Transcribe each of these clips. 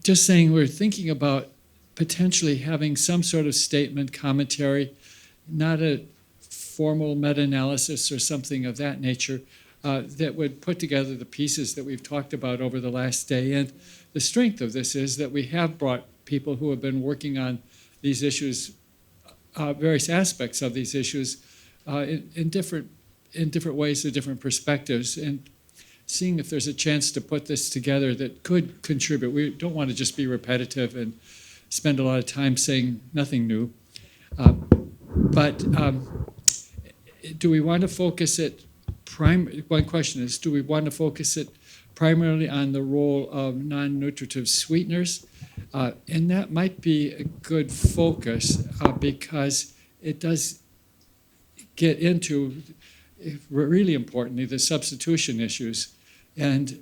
just saying we're thinking about potentially having some sort of statement, commentary, not a formal meta-analysis or something of that nature, that would put together the pieces that we've talked about over the last day. And the strength of this is that we have brought people who have been working on these issues, various aspects of these issues, in different ways, to different perspectives, and seeing if there's a chance to put this together that could contribute. We don't want to just be repetitive and spend a lot of time saying nothing new. But do we want to focus it, one question is, do we want to focus it primarily on the role of non-nutritive sweeteners? And that might be a good focus because it does get into, really importantly, the substitution issues and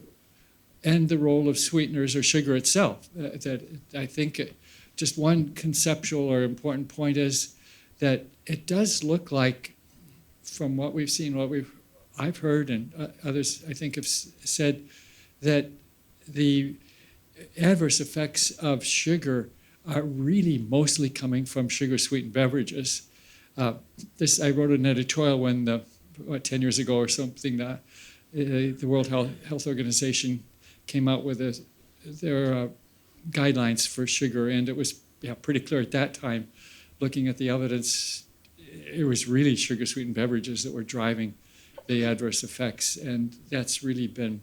the role of sweeteners or sugar itself. That I think just one conceptual or important point is that it does look like, from what we've seen, I've heard, and others I think have said, that the adverse effects of sugar are really mostly coming from sugar-sweetened beverages. I wrote an editorial when 10 years ago or something, the World Health Organization came out with their guidelines for sugar, and it was pretty clear at that time, looking at the evidence, it was really sugar-sweetened beverages that were driving the adverse effects, and that's really been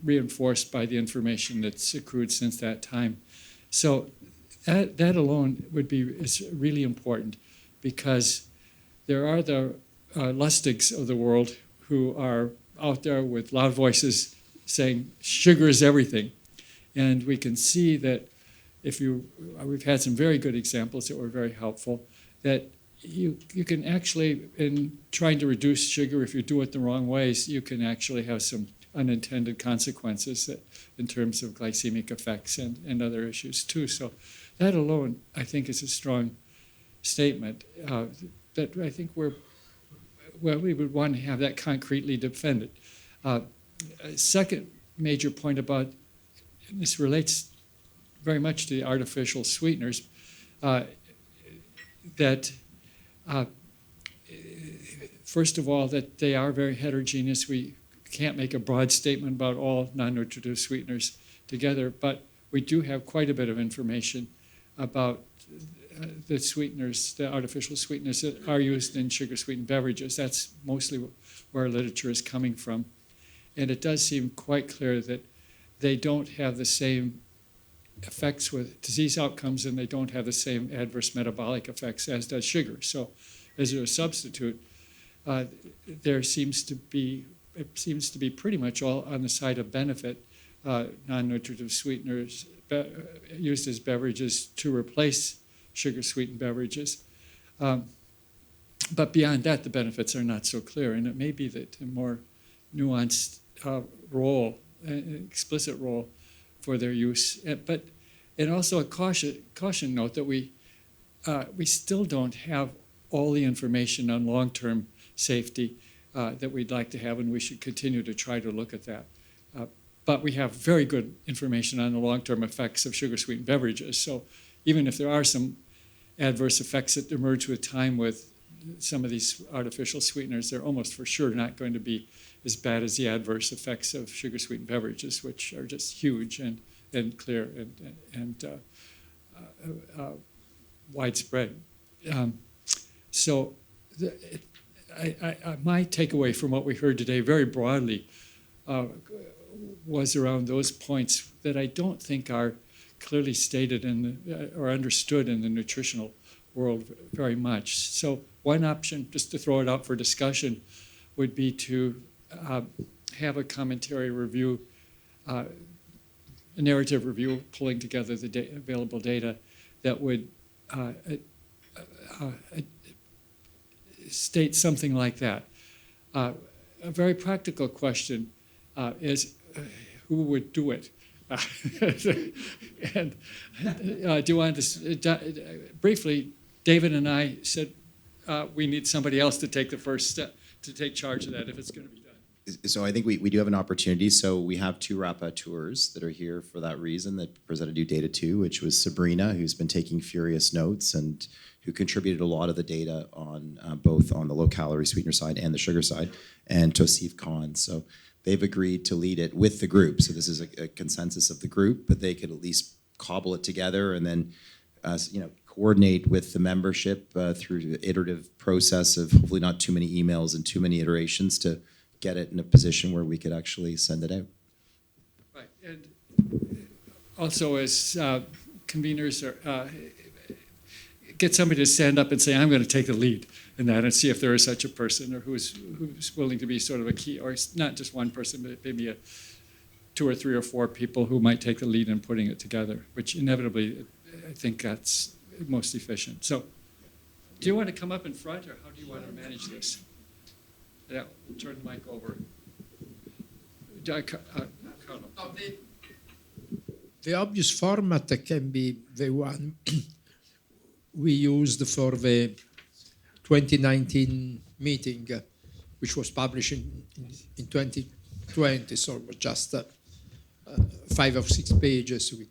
reinforced by the information that's accrued since that time. So that alone is really important, because there are the Lustigs of the world who are out there with loud voices saying sugar is everything. And we can see that we've had some very good examples that were very helpful, that you can actually, in trying to reduce sugar, if you do it the wrong ways, you can actually have some unintended consequences in terms of glycemic effects and other issues too. So that alone, I think, is a strong statement that I think we would want to have that concretely defended. A second major point about, and this relates very much to the artificial sweeteners, that first of all, that they are very heterogeneous. We can't make a broad statement about all non-nutritive sweeteners together, but we do have quite a bit of information about the sweeteners, the artificial sweeteners that are used in sugar-sweetened beverages. That's mostly where our literature is coming from. And it does seem quite clear that they don't have the same effects with disease outcomes, and they don't have the same adverse metabolic effects as does sugar. So as a substitute, it seems to be pretty much all on the side of benefit, non-nutritive sweeteners used as beverages to replace sugar-sweetened beverages. But beyond that, the benefits are not so clear, and it may be that a more nuanced role, an explicit role for their use. And also a caution note that we still don't have all the information on long-term safety that we'd like to have, and we should continue to try to look at that. But we have very good information on the long-term effects of sugar-sweetened beverages. So even if there are some adverse effects that emerge with time with some of these artificial sweeteners, they're almost for sure not going to be as bad as the adverse effects of sugar-sweetened beverages, which are just huge and clear and widespread. My takeaway from what we heard today very broadly was around those points that I don't think are clearly stated or understood in the nutritional world very much. So one option, just to throw it out for discussion, would be to have a commentary review, a narrative review, pulling together the available data that would state something like that. A very practical question is who would do it? And do you want to briefly? David and I said we need somebody else to take the first step, to take charge of that if it's going to be done. So I think we do have an opportunity. So we have two rapporteurs that are here for that reason that presented new data too, which was Sabrina, who's been taking furious notes and who contributed a lot of the data on both on the low-calorie sweetener side and the sugar side, and Tosif Khan. So they've agreed to lead it with the group. So this is a consensus of the group, but they could at least cobble it together and then coordinate with the membership through the iterative process of hopefully not too many emails and too many iterations to get it in a position where we could actually send it out. Right, and also as conveners, get somebody to stand up and say, I'm going to take the lead in that, and see if there is such a person or who's willing to be sort of a key, or not just one person, but maybe two or three or four people who might take the lead in putting it together, which inevitably, I think that's most efficient. So do you want to come up in front, or how do you want to manage this? Yeah, turn the mic over. The obvious format can be the one we used for the 2019 meeting, which was published in 2020, so it was just 5 or 6 pages with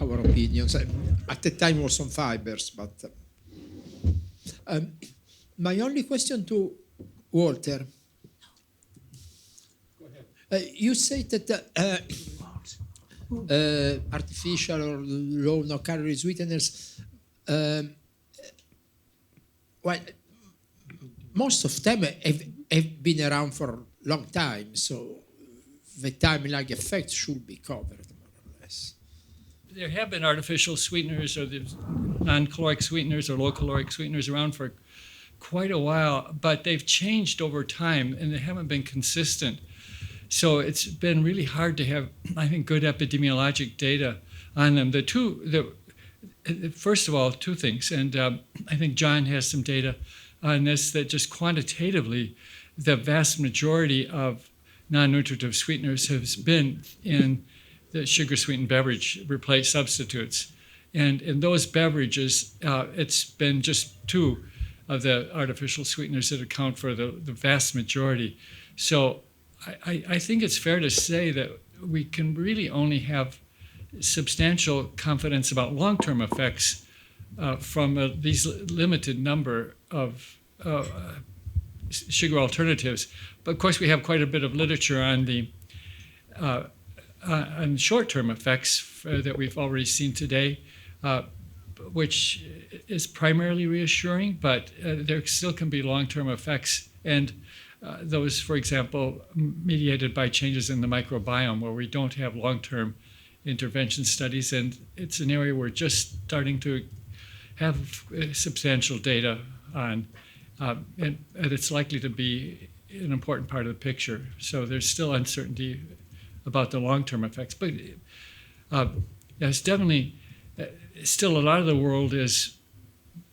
our opinions. At the time it was on fibers, but my only question to Walter, you say that artificial or low no-calorie sweeteners, well, most of them have been around for a long time, so the time lag effect should be covered, more or less. There have been artificial sweeteners or the non-caloric sweeteners or low-caloric sweeteners around for quite a while, but they've changed over time and they haven't been consistent. So it's been really hard to have, I think, good epidemiologic data on them. First of all, two things, and I think John has some data on this, that just quantitatively, the vast majority of non-nutritive sweeteners has been in the sugar-sweetened beverage replace substitutes. And in those beverages, it's been just 2 of the artificial sweeteners that account for the vast majority. So I think it's fair to say that we can really only have substantial confidence about long-term effects from these limited number of sugar alternatives. But of course, we have quite a bit of literature on the on short-term effects that we've already seen today, which is primarily reassuring, but there still can be long-term effects. And those, for example, mediated by changes in the microbiome, where we don't have long-term intervention studies, and it's an area we're just starting to have substantial data on, and it's likely to be an important part of the picture. So there's still uncertainty about the long-term effects, but there's definitely still a lot of the world is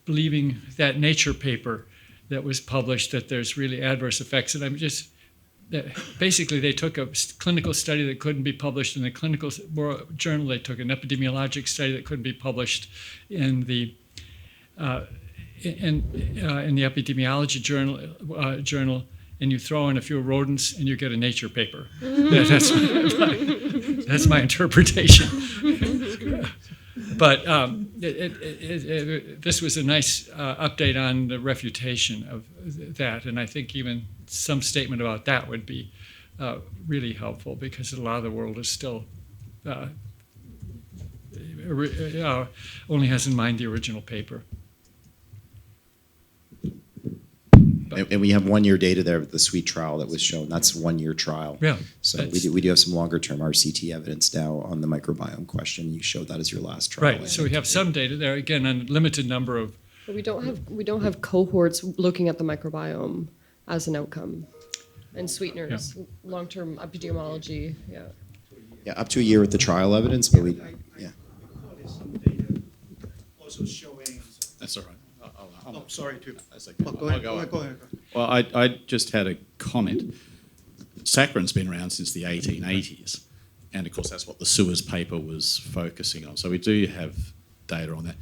believing that Nature paper that was published that there's really adverse effects, and I'm just basically they took a clinical study that couldn't be published in the clinical journal. They took an epidemiologic study that couldn't be published in the epidemiology journal, and you throw in a few rodents and you get a Nature paper. That's my interpretation. But this was a nice update on the refutation of that, and I think even some statement about that would be really helpful, because a lot of the world is still only has in mind the original paper. And we have 1-year data there with the SWEET trial that was shown. That's a 1-year trial. Yeah. So we do have some longer term RCT evidence now on the microbiome question. You showed that as your last trial. Right. So we have some data there, again, on a limited number of. But we don't have cohorts looking at the microbiome as an outcome, and sweeteners, long-term epidemiology. Yeah. Yeah, up to a year with the trial evidence, but yeah. Also showing. That's all right. Oh, sorry to. That's okay. Go ahead. Well, I just had a comment. Saccharin's been around since the 1880s, and of course that's what the Suez paper was focusing on. So we do have data on that.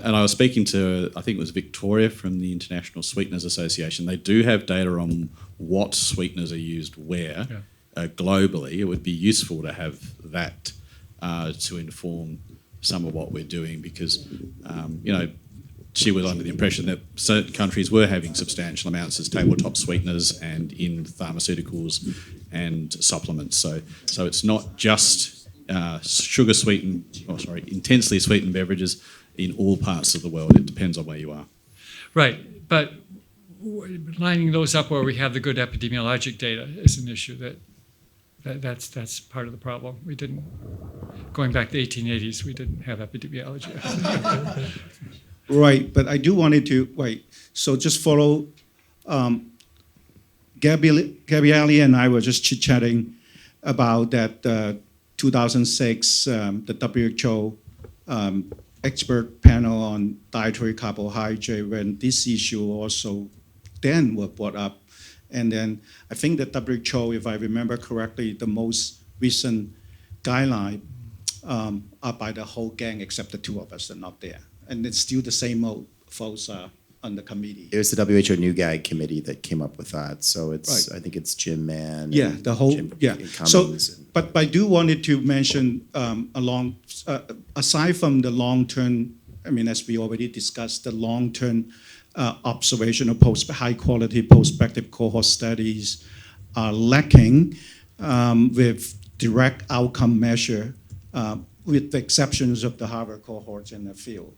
And I was speaking to, I think it was Victoria from the International Sweeteners Association. They do have data on what sweeteners are used where globally. It would be useful to have that to inform some of what we're doing because, she was under the impression that certain countries were having substantial amounts as tabletop sweeteners and in pharmaceuticals and supplements. So it's not just intensely sweetened beverages in all parts of the world. It depends on where you are. Right, but lining those up where we have the good epidemiologic data is an issue that's part of the problem. We didn't, going back to the 1880s, we didn't have epidemiology. Right, but I do wanted to, so just follow, Gabriele and I were just chit-chatting about that 2006, the WHO expert panel on dietary carbohydrate, when this issue also then were brought up. And then I think the WHO, if I remember correctly, the most recent guideline are by the whole gang except the two of us are not there. And it's still the same old folks on the committee. It was the WHO New Gag committee that came up with that. So it's, Right. I think it's Jim Mann. Yeah, and the whole, Jim yeah. Cummings So, and- but I do wanted to mention aside from the long-term, as we already discussed, the long-term observational high-quality prospective cohort studies are lacking with direct outcome measure, with the exceptions of the Harvard cohorts in the field.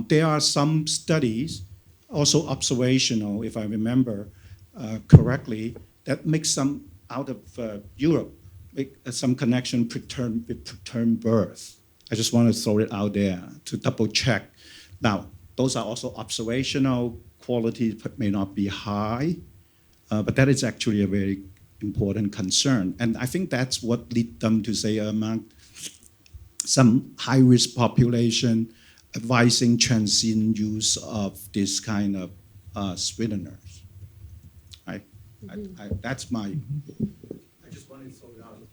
There are some studies, also observational, if I remember correctly, that make some out of Europe, make some connection with preterm birth. I just want to throw it out there to double check. Now, those are also observational, quality may not be high, but that is actually a very important concern. And I think that's what led them to say among some high-risk population, advising transient use of this kind of sweeteners. That's my. I just wanted to throw it out.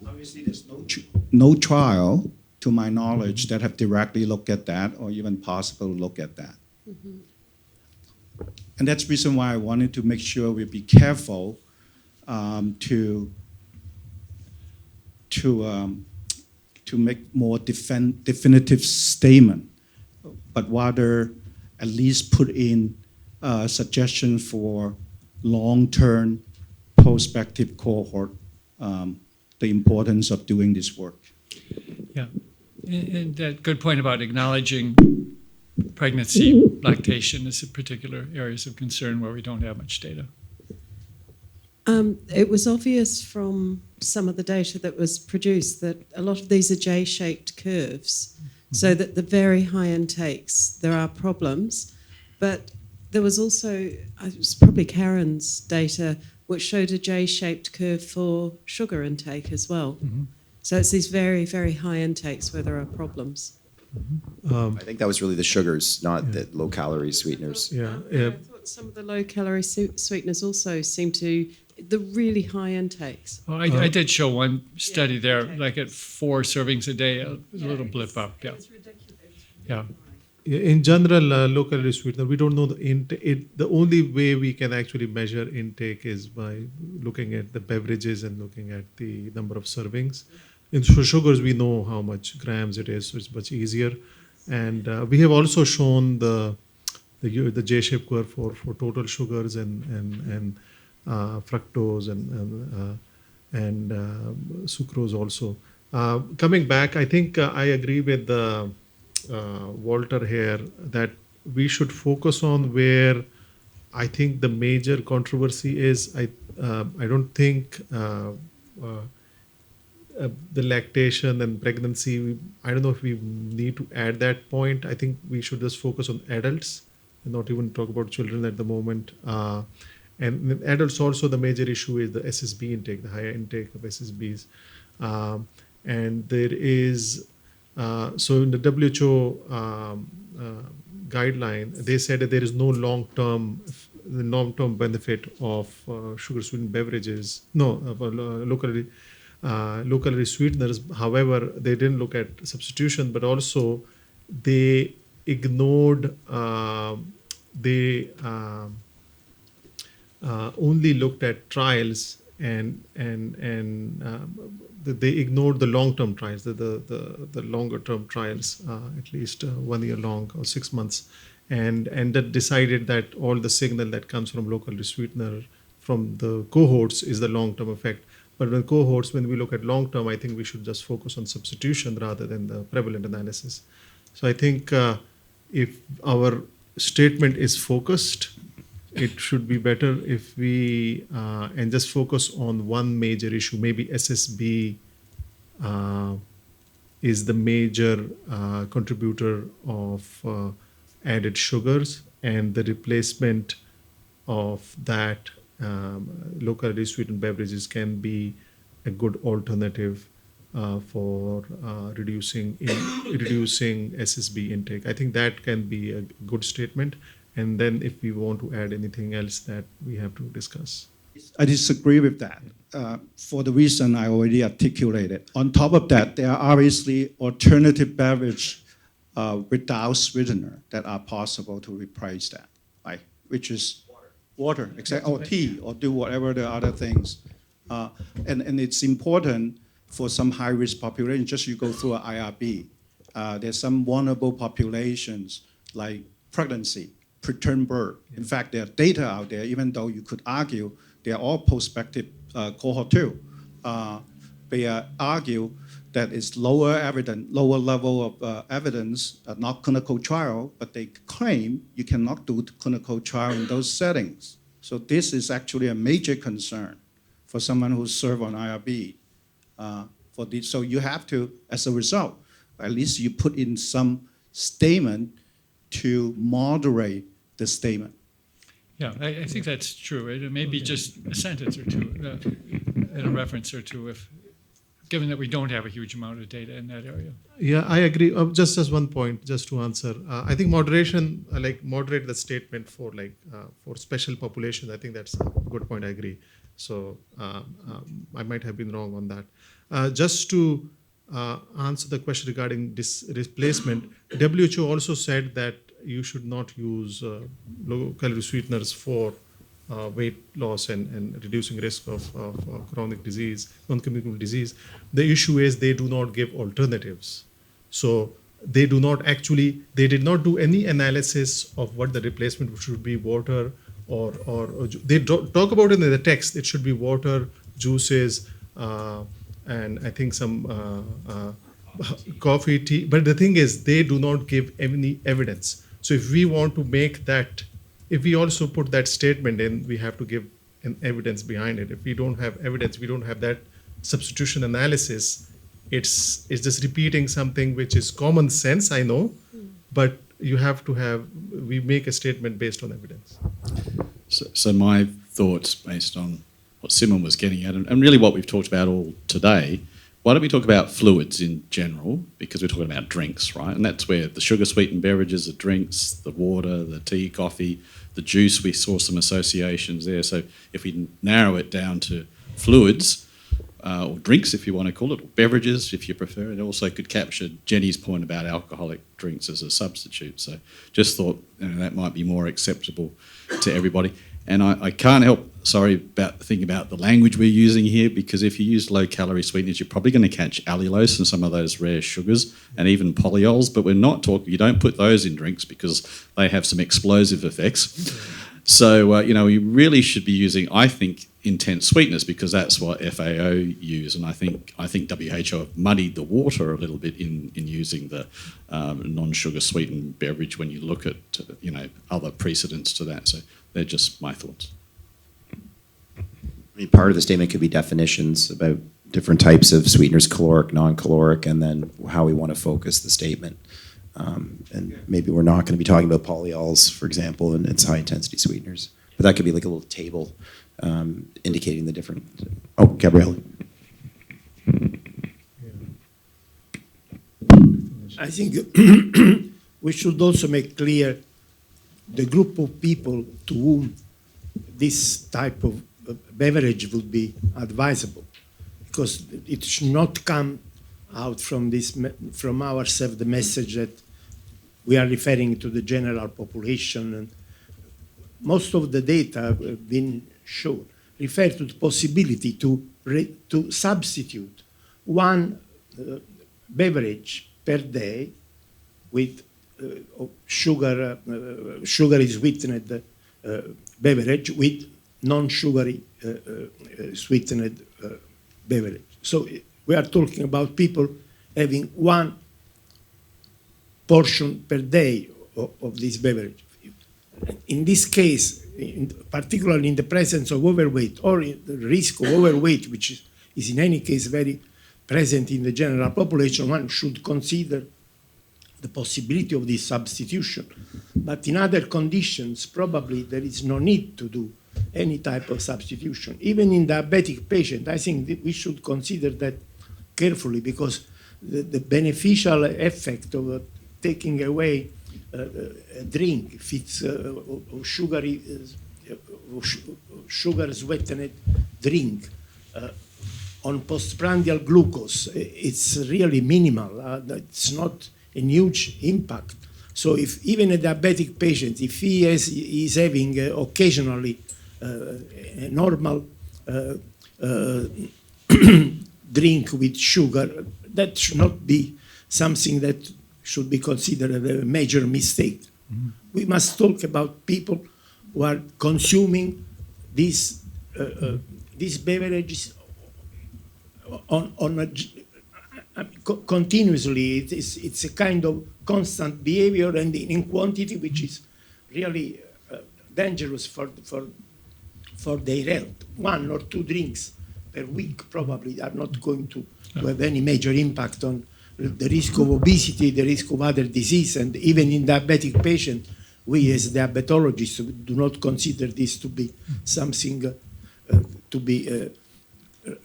Obviously, there's no trial, to my knowledge, that have directly looked at that or even possible look at that. And that's the reason why I wanted to make sure we be careful to make more definitive statement, but rather at least put in suggestion for long-term prospective cohort, the importance of doing this work. Yeah, and that good point about acknowledging pregnancy, lactation is particular areas of concern where we don't have much data. It was obvious from some of the data that was produced that a lot of these are J-shaped curves, so that the very high intakes, there are problems. But there was also, it was probably Karen's data, which showed a J-shaped curve for sugar intake as well. So it's these very, very high intakes where there are problems. I think that was really the sugars, not the low-calorie sweeteners. I thought some of the low-calorie sweeteners also seem to, the really high intakes. Well, I did show one study there, like at 4 servings a day, a little blip up. Yeah. Yeah. In general, low-calorie sweetener, we don't know the intake. The only way we can actually measure intake is by looking at the beverages and looking at the number of servings. And for sugars, we know how much grams it is, so it's much easier. And we have also shown the J-shaped curve for total sugars and fructose and sucrose also. Coming back, I think I agree with Walter here that we should focus on where I think the major controversy is. I don't think the lactation and pregnancy, I don't know if we need to add that point. I think we should just focus on adults and not even talk about children at the moment. And in adults also, the major issue is the SSB intake, the higher intake of SSBs. And there is, so in the WHO guideline, they said that there is no long-term benefit of sugar-sweetened beverages, low-calorie sweeteners. However, they didn't look at substitution, but also they ignored, only looked at trials and they ignored the long-term trials, the longer-term trials, at least 1 year long or 6 months, and that decided that all the signal that comes from local sweetener from the cohorts is the long-term effect. But when cohorts, when we look at long-term, I think we should just focus on substitution rather than the prevalent analysis. So I think if our statement is focused, it should be better if we and just focus on one major issue. Maybe SSB is the major contributor of added sugars, and the replacement of that locally sweetened beverages can be a good alternative for reducing SSB intake. I think that can be a good statement. And then if we want to add anything else that we have to discuss. I disagree with that for the reason I already articulated. On top of that, there are obviously alternative beverage without sweetener that are possible to replace that, right? Which is water, exactly, or tea, or do whatever the other things. And it's important for some high-risk population. Just you go through an IRB. There's some vulnerable populations like pregnancy, preterm birth. In fact, there are data out there, even though you could argue they are all prospective cohort 2. They argue that it's lower level of evidence, not clinical trial, but they claim you cannot do clinical trial in those settings. So this is actually a major concern for someone who served on IRB. For this. So you have to, as a result, at least you put in some statement to moderate the statement. Yeah, I think that's true. It may be just a sentence or two, and a reference or two, given that we don't have a huge amount of data in that area. Yeah, I agree. Just as one point, just to answer, I think moderation, moderate the statement for for special populations. I think that's a good point. I agree. So I might have been wrong on that. Just to answer the question regarding replacement, WHO also said that you should not use low-calorie sweeteners for weight loss and reducing risk of chronic disease, non-communicable disease. The issue is they do not give alternatives. So they did not do any analysis of what the replacement should be, water or they talk about it in the text. It should be water, juices, and I think some coffee, tea. But the thing is, they do not give any evidence. So if we want to make that, if we also put that statement in, we have to give an evidence behind it. If we don't have evidence, we don't have that substitution analysis, it's just repeating something which is common sense, I know, but you have to we make a statement based on evidence. So my thoughts based on what Simon was getting at, and really what we've talked about all today, why don't we talk about fluids in general, because we're talking about drinks, right? And that's where the sugar-sweetened beverages, the drinks, the water, the tea, coffee, the juice, we saw some associations there. So if we narrow it down to fluids, or drinks if you want to call it, or beverages if you prefer, it also could capture Jenny's point about alcoholic drinks as a substitute. So just thought that might be more acceptable to everybody. And I can't help, thinking about the language we're using here, because if you use low-calorie sweeteners, you're probably going to catch allulose and some of those rare sugars, and even polyols. But we're not talking. You don't put those in drinks because they have some explosive effects. So we really should be using, I think, intense sweeteners, because that's what FAO use, and I think WHO have muddied the water a little bit in using the non-sugar sweetened beverage when you look at other precedents to that. So they're just my thoughts. I mean, part of the statement could be definitions about different types of sweeteners, caloric, non-caloric, and then how we want to focus the statement. And maybe we're not going to be talking about polyols, for example, and its high-intensity sweeteners. But that could be like a little table indicating the different... Oh, Gabrielle. I think we should also make clear the group of people to whom this type of beverage would be advisable, because it should not come out from ourselves the message that we are referring to the general population. And most of the data have been shown refer to the possibility to substitute one beverage per day with sugary sweetened beverage with non-sugary sweetened beverage. So we are talking about people having one portion per day of this beverage. In this case, particularly in the presence of overweight or in the risk of overweight, which is in any case very present in the general population, one should consider the possibility of this substitution. But in other conditions, probably there is no need to do any type of substitution. Even in diabetic patient, I think that we should consider that carefully, because the beneficial effect of taking away a drink, if it's sugar sweetened drink, on postprandial glucose, it's really minimal. It's not a huge impact. So if even a diabetic patient, if he is having occasionally a normal drink with sugar, that should not be something that should be considered a major mistake. Mm-hmm. We must talk about people who are consuming these beverages continuously. It's a kind of constant behavior and in quantity which is really dangerous for their health. 1 or 2 drinks per week probably are not going to have any major impact on the risk of obesity, the risk of other disease, and even in diabetic patients, we as diabetologists do not consider this to be something to be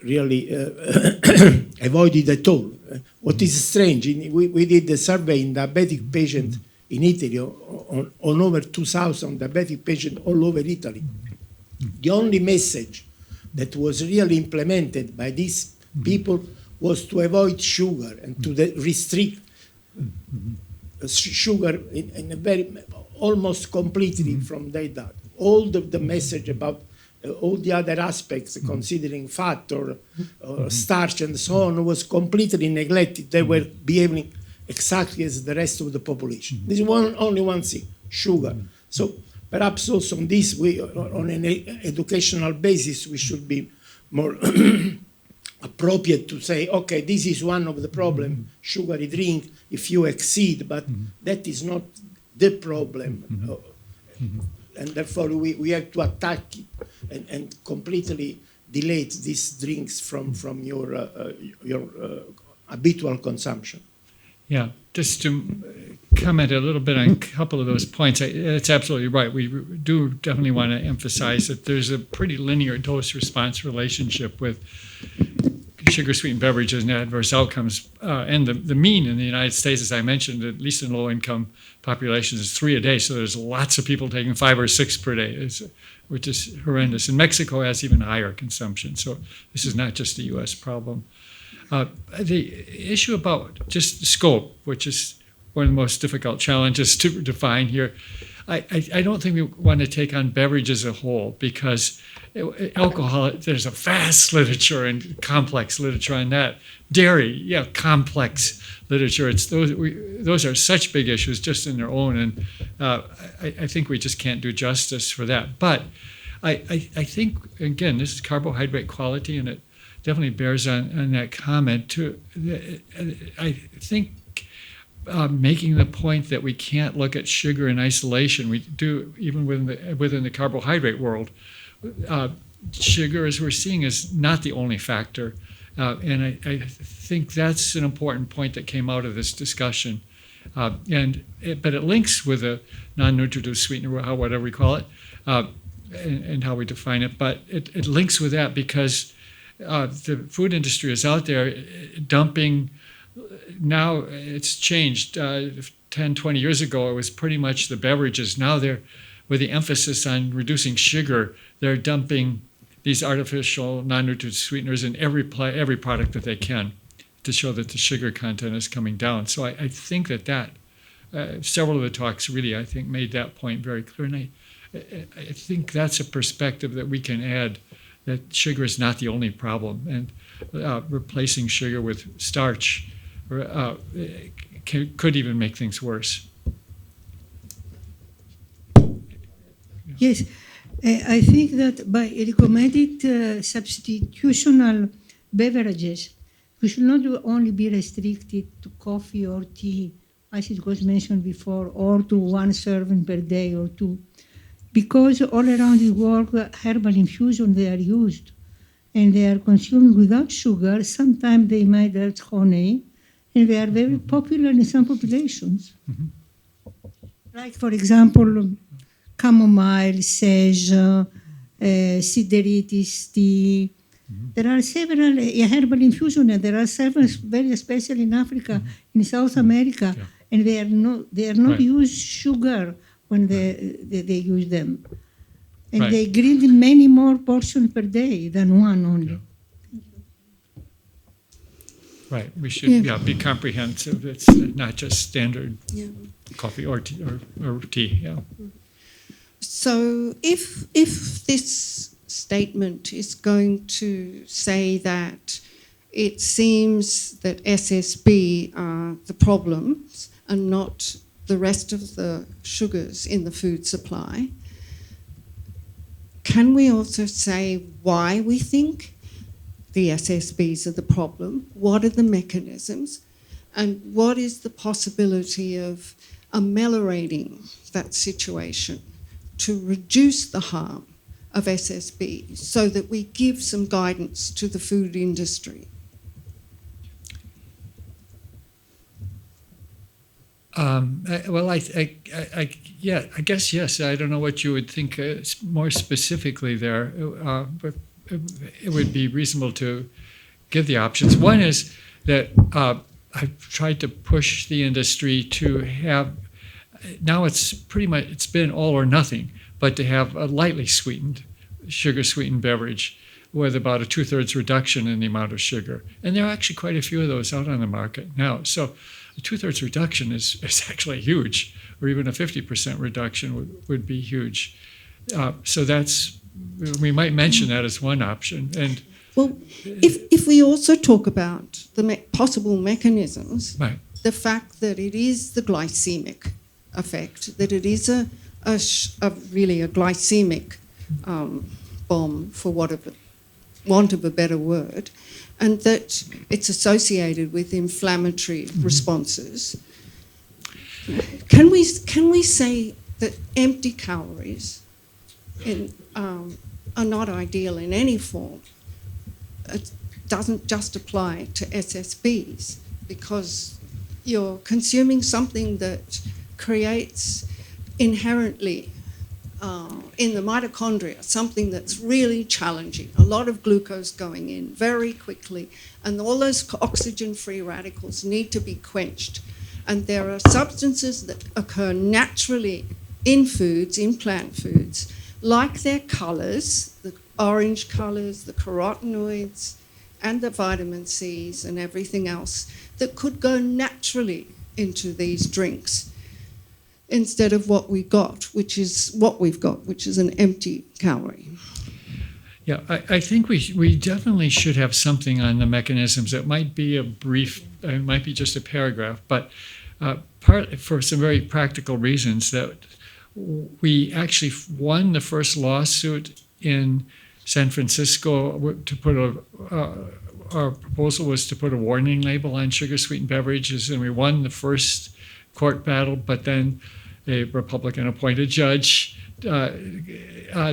really avoided at all. What is strange, we did a survey in diabetic patients in Italy on over 2,000 diabetic patients all over Italy. The only message that was really implemented by these people was to avoid sugar and to restrict sugar in a very almost completely from their diet. All the message about all the other aspects, considering fat or starch and so on, was completely neglected. They were behaving exactly as the rest of the population. This is only one thing, sugar. So perhaps also on this, on an educational basis, we should be more appropriate to say, okay, this is one of the problems, sugary drink, if you exceed, but that is not the problem. And therefore, we have to attack it and completely delete these drinks from your habitual consumption. Yeah, just to comment a little bit on a couple of those points, it's absolutely right. We do definitely want to emphasize that there's a pretty linear dose-response relationship with sugar-sweetened beverages and adverse outcomes. And the mean in the United States, as I mentioned, at least in low-income populations, is 3 a day. So there's lots of people taking 5 or 6 per day, which is horrendous. And Mexico has even higher consumption. So this is not just a U.S. problem. The issue about just the scope, which is one of the most difficult challenges to define here, I don't think we want to take on beverage as a whole, because alcohol, there's a vast literature and complex literature on that. Dairy, yeah, complex literature. It's those are such big issues just in their own, and I think we just can't do justice for that. But I think, again, this is carbohydrate quality, and it definitely bears on that comment too. I think making the point that we can't look at sugar in isolation. We do even within the carbohydrate world. Sugar, as we're seeing, is not the only factor, and I think that's an important point that came out of this discussion. But it links with a non-nutritive sweetener, whatever we call it, and how we define it. But it links with that because the food industry is out there dumping. Now it's changed. 10, 20 years ago, it was pretty much the beverages. Now they're, with the emphasis on reducing sugar, they're dumping these artificial non-nutritive sweeteners in every product that they can to show that the sugar content is coming down. So I think that Several of the talks really, I think, made that point very clear. And I think that's a perspective that we can add, that sugar is not the only problem. And replacing sugar with starch could even make things worse. Yes, I think that by recommended substitutional beverages, we should not only be restricted to coffee or tea, as it was mentioned before, or to one serving per day or two, because all around the world, herbal infusion, they are used, and they are consumed without sugar. Sometimes they might add honey, and they are very popular in some populations. Mm-hmm. Like, for example, chamomile, sage, sideritis tea. Mm-hmm. There are several herbal infusions, and there are several very especially in Africa, in South America, and they are not Right. use sugar when they use them. And Right. they drink many more portions per day than one only. Right. We should be comprehensive. It's not just standard coffee or tea. Yeah. So if this statement is going to say that it seems that SSB are the problems and not the rest of the sugars in the food supply, can we also say why we think the SSBs are the problem? What are the mechanisms? And what is the possibility of ameliorating that situation to reduce the harm of SSB so that we give some guidance to the food industry? I guess yes. I don't know what you would think more specifically there, but it would be reasonable to give the options. One is that I've tried to push the industry to have. Now it's been all or nothing, but to have a lightly sweetened, sugar-sweetened beverage with about a 2/3 reduction in the amount of sugar. And there are actually quite a few of those out on the market now. So a 2/3 reduction is actually huge, or even a 50% reduction would be huge. So we might mention that as one option. And well, if we also talk about the possible mechanisms, right. the fact that it is the glycemic effect, that it is really a glycemic bomb, for want of a better word, and that it's associated with inflammatory responses. Can we say that empty calories are not ideal in any form? It doesn't just apply to SSBs, because you're consuming something that creates inherently in the mitochondria something that's really challenging, a lot of glucose going in very quickly, and all those oxygen-free radicals need to be quenched. And there are substances that occur naturally in foods, in plant foods, like their colours, the orange colours, the carotenoids, and the vitamin C's and everything else that could go naturally into these drinks, instead of what we've got, which is an empty calorie. Yeah, I think we definitely should have something on the mechanisms. It might be a brief, it might be just a paragraph, but for some very practical reasons, that we actually won the first lawsuit in San Francisco to put our proposal was to put a warning label on sugar-sweetened beverages, and we won the first court battle, but then a Republican-appointed judge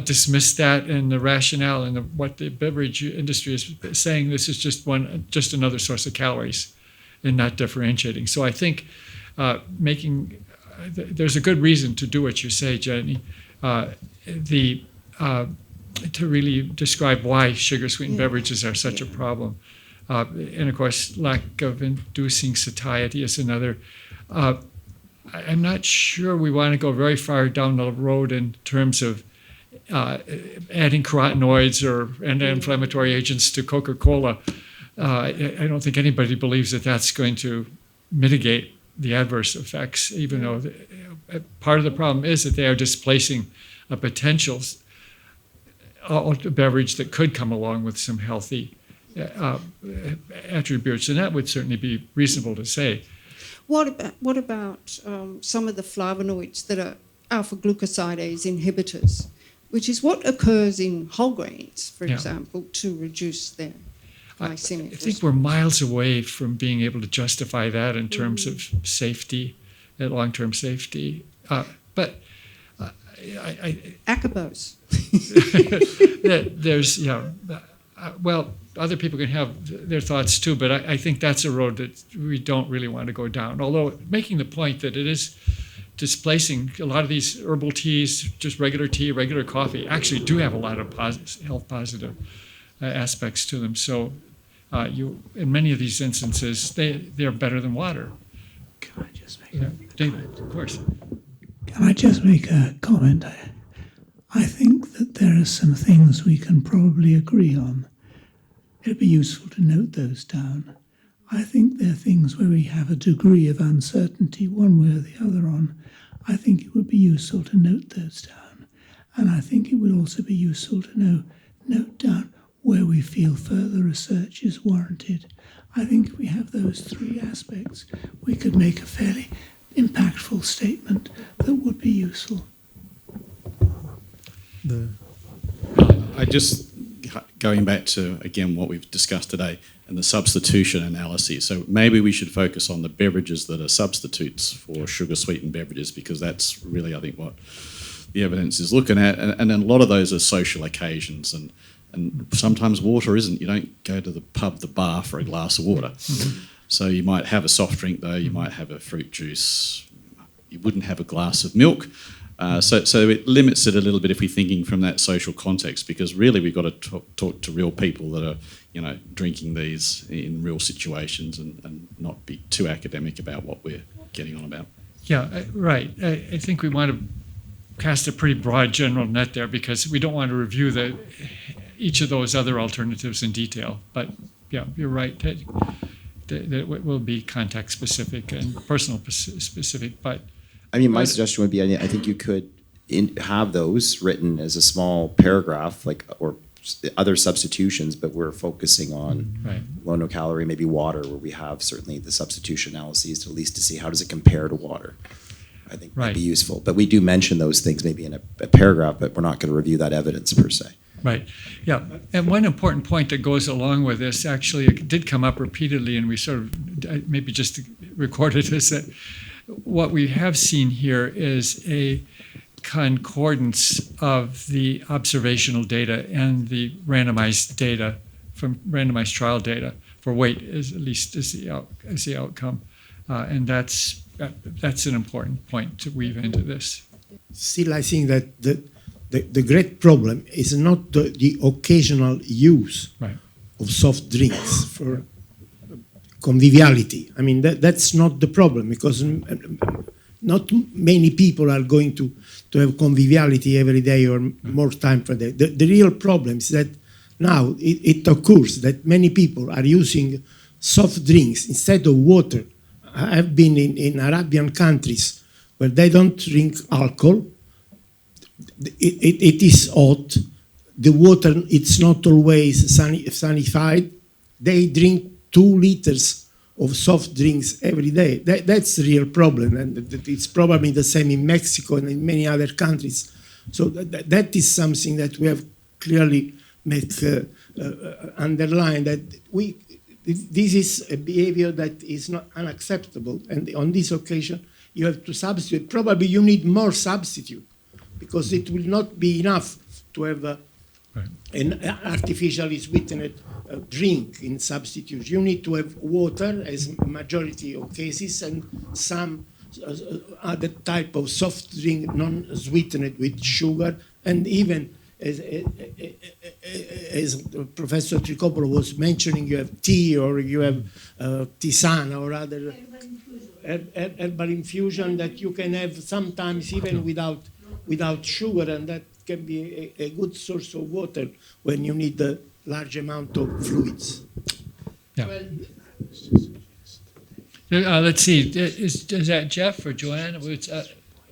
dismissed that, and the rationale and what the beverage industry is saying, this is just another source of calories and not differentiating. So I think there's a good reason to do what you say, Jenny, to really describe why sugar-sweetened beverages are such a problem. And of course, lack of inducing satiety is another. I'm not sure we want to go very far down the road in terms of adding carotenoids or anti-inflammatory agents to Coca-Cola. I don't think anybody believes that that's going to mitigate the adverse effects, even though part of the problem is that they are displacing a potential beverage that could come along with some healthy attributes, and that would certainly be reasonable to say. What about some of the flavonoids that are alpha-glucosidase inhibitors, which is what occurs in whole grains, for example, to reduce their glycemic I think we're miles away from being able to justify that in terms of safety, long-term safety. But Acarbose. there's, well, other people can have their thoughts too, but I think that's a road that we don't really want to go down. Although making the point that it is displacing a lot of these herbal teas, just regular tea, regular coffee, actually do have a lot of health positive aspects to them. So in many of these instances, they're better than water. Can I just make David, of course. Can I just make a comment? I think that there are some things we can probably agree on. It'd be useful to note those down. I think there are things where we have a degree of uncertainty one way or the other on. I think it would be useful to note those down. And I think it would also be useful to note down where we feel further research is warranted. I think if we have those three aspects, we could make a fairly impactful statement that would be useful. I just, going back to, again, what we've discussed today and the substitution analysis. So maybe we should focus on the beverages that are substitutes for sugar-sweetened beverages, because that's really, I think, what the evidence is looking at. And a lot of those are social occasions, and sometimes water isn't. You don't go to the pub, the bar for a glass of water. Mm-hmm. So you might have a soft drink, though. You might have a fruit juice. You wouldn't have a glass of milk. So it limits it a little bit if we're thinking from that social context, because really we've got to talk to real people that are, drinking these in real situations, and not be too academic about what we're getting on about. Yeah, right. I think we want to cast a pretty broad general net there, because we don't want to review each of those other alternatives in detail. But yeah, you're right. That will be context specific and personal specific, but. I mean, my suggestion would be, I think you could have those written as a small paragraph, or other substitutions, but we're focusing on low no calorie, maybe water, where we have certainly the substitution analyses, at least to see how does it compare to water. I think might be useful. But we do mention those things maybe in a paragraph, but we're not going to review that evidence per se. Right. Yeah. And one important point that goes along with this, actually, it did come up repeatedly, and we sort of maybe just recorded this, that what we have seen here is a concordance of the observational data and the randomized data from randomized trial data for weight, at least as the outcome, and that's an important point to weave into this. Still, I think that the great problem is not the occasional use of soft drinks for conviviality. I mean, that's not the problem, because not many people are going to have conviviality every day or more time per day. The real problem is that now it occurs that many people are using soft drinks instead of water. I've been in Arabian countries where they don't drink alcohol. It is hot. The water, it's not always sanified. They drink 2 liters of soft drinks every day. That's the real problem, and it's probably the same in Mexico and in many other countries. So that is something that we have clearly underlined, that this is a behavior that is not unacceptable, and on this occasion you have to substitute. Probably you need more substitute, because it will not be enough to have an artificially sweetened drink in substitute. You need to have water as majority of cases, and some other type of soft drink non-sweetened with sugar, and even as Professor Tricopolo was mentioning, you have tea, or you have tisana or other herbal infusion that you can have sometimes even without sugar, and that can be a good source of water when you need a large amount of fluids. Yeah. Let's see, is that Jeff or Joanne?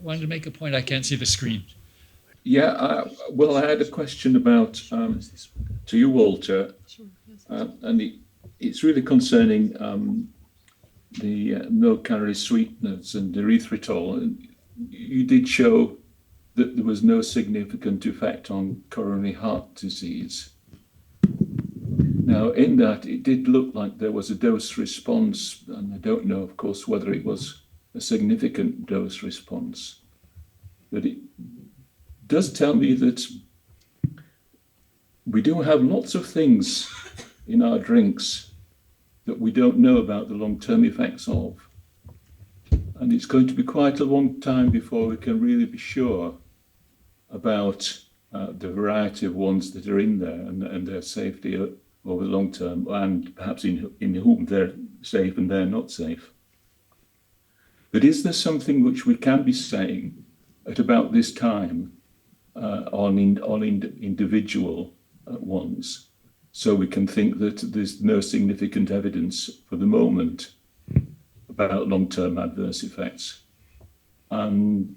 Wanted to make a point, I can't see the screen. Yeah, well, I had a question about, to you, Walter, and it's really concerning the low-calorie sweeteners and erythritol. And you did show that there was no significant effect on coronary heart disease. Now, in that, it did look like there was a dose response, and I don't know, of course, whether it was a significant dose response, but it does tell me that we do have lots of things in our drinks that we don't know about the long-term effects of. And it's going to be quite a long time before we can really be sure about the variety of ones that are in there and their safety over the long term, and perhaps in whom they're safe and they're not safe. But is there something which we can be saying at about this time on individual ones, so we can think that there's no significant evidence for the moment about long-term adverse effects? And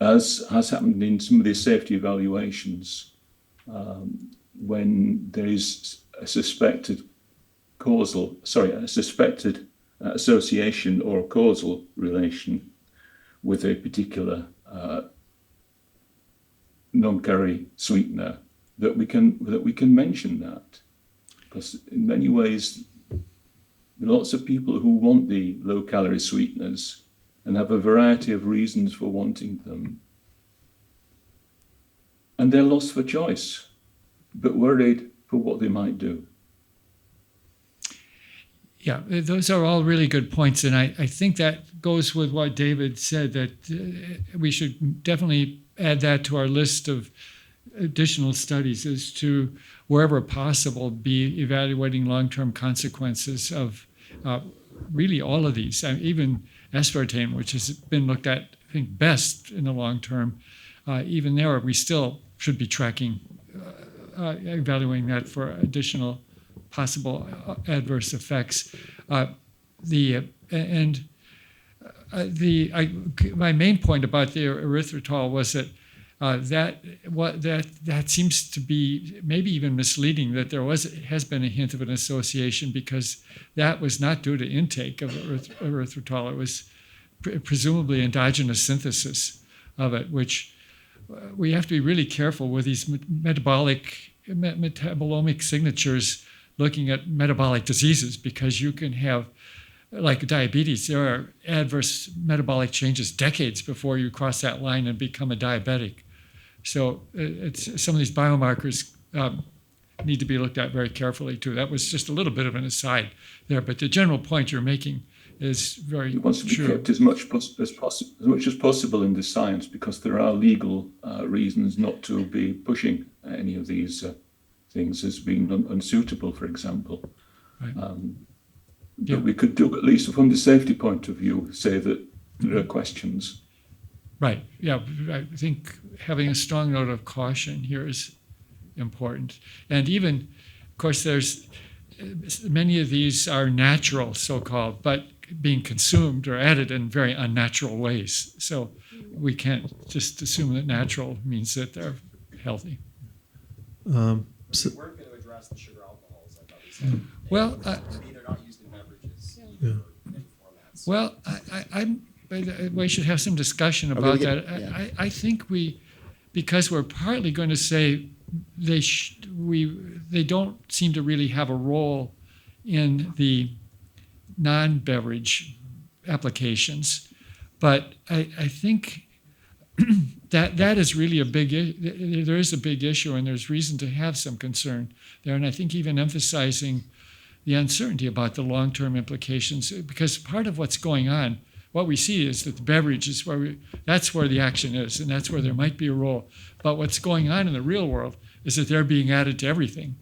as has happened in some of these safety evaluations, when there is a suspected association or causal relation with a particular non-calorie sweetener, that we can mention that, because in many ways there are lots of people who want the low-calorie sweeteners and have a variety of reasons for wanting them, and they're lost for choice, but worried for what they might do. Yeah, those are all really good points, and I think that goes with what David said, that we should definitely add that to our list of additional studies, is to, wherever possible, be evaluating long-term consequences of really all of these, even aspartame, which has been looked at, I think, best in the long term. Even there, we still should be tracking, evaluating that for additional possible adverse effects. My main point about the erythritol was that that seems to be maybe even misleading, that there has been a hint of an association, because that was not due to intake of erythritol. It was presumably endogenous synthesis of it, which we have to be really careful with these metabolomic signatures looking at metabolic diseases, because you can have, like diabetes, there are adverse metabolic changes decades before you cross that line and become a diabetic. So some of these biomarkers need to be looked at very carefully too. That was just a little bit of an aside there, but the general point you're making is very true. It wants to be kept as much as possible in the science, because there are legal reasons not to be pushing any of these things as being unsuitable, for example. Right. But we could do, at least from the safety point of view, say that there are questions. Right. Yeah. I think having a strong note of caution here is important. And even, of course, there's many of these are natural, so-called, but being consumed or added in very unnatural ways. So we can't just assume that natural means that they're healthy. We weren't going to address the sugar alcohols, I thought we said. Well, they're not used in beverages Yeah. or in formats. Well, we should have some discussion about that. I think because we're partly going to say they don't seem to really have a role in the non-beverage applications, but I think that is really there is a big issue, and there's reason to have some concern there. And I think even emphasizing the uncertainty about the long-term implications, because part of what's going on, what we see is that the beverage is that's where the action is, and that's where there might be a role. But what's going on in the real world is that they're being added to everything.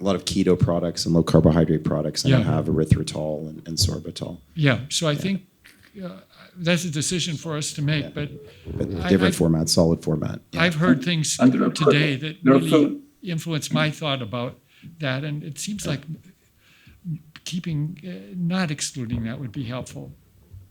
A lot of keto products and low carbohydrate products now have erythritol and sorbitol. Yeah, so I think that's a decision for us to make, but different format, solid format. Yeah. I've heard things today that really influence my thought about that, and it seems like not excluding that would be helpful.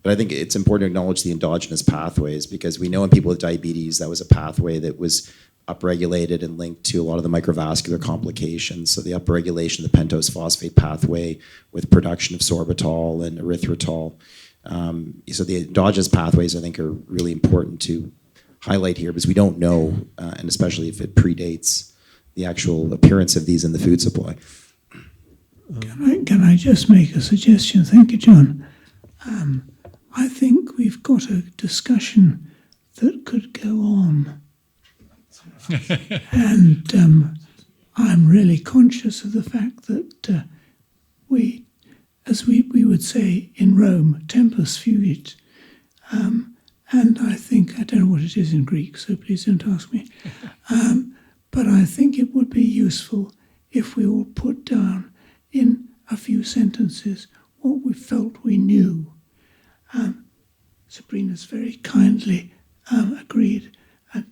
But I think it's important to acknowledge the endogenous pathways, because we know in people with diabetes that was a pathway that was upregulated and linked to a lot of the microvascular complications. So the upregulation of the pentose phosphate pathway with production of sorbitol and erythritol. So the endogenous pathways, I think, are really important to highlight here, because we don't know, and especially if it predates the actual appearance of these in the food supply. Can I just make a suggestion? Thank you, John. I think we've got a discussion that could go on. And I'm really conscious of the fact that we, as we would say in Rome, tempus fugit. And I think, I don't know what it is in Greek, so please don't ask me. But I think it would be useful if we all put down in a few sentences what we felt we knew. Sabrina's very kindly agreed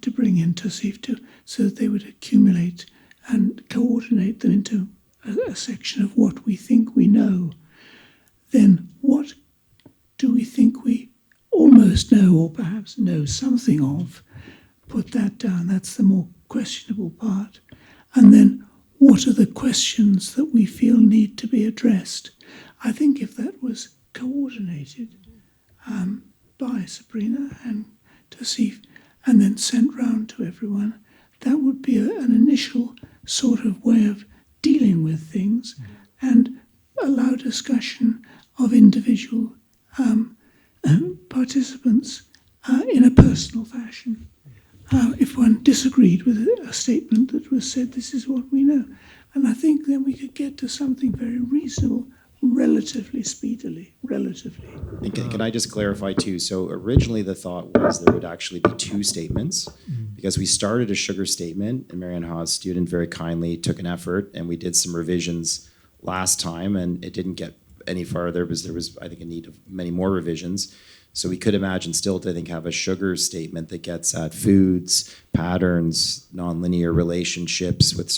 to bring in Tosif so that they would accumulate and coordinate them into a section of what we think we know. Then what do we think we almost know, or perhaps know something of? Put that down. That's the more questionable part. And then what are the questions that we feel need to be addressed? I think if that was coordinated by Sabrina and Tosif and then sent round to everyone, that would be an initial sort of way of dealing with things and allow discussion of individual participants in a personal fashion. If one disagreed with a statement that was said, this is what we know. And I think then we could get to something very reasonable relatively speedily, relatively. And can I just clarify too? So originally the thought was there would actually be two statements, because we started a sugar statement, and Marianne Haas, student, very kindly took an effort, and we did some revisions last time, and it didn't get any farther because there was, I think, a need of many more revisions. So we could imagine still to, I think, have a sugar statement that gets at foods, patterns, nonlinear relationships with,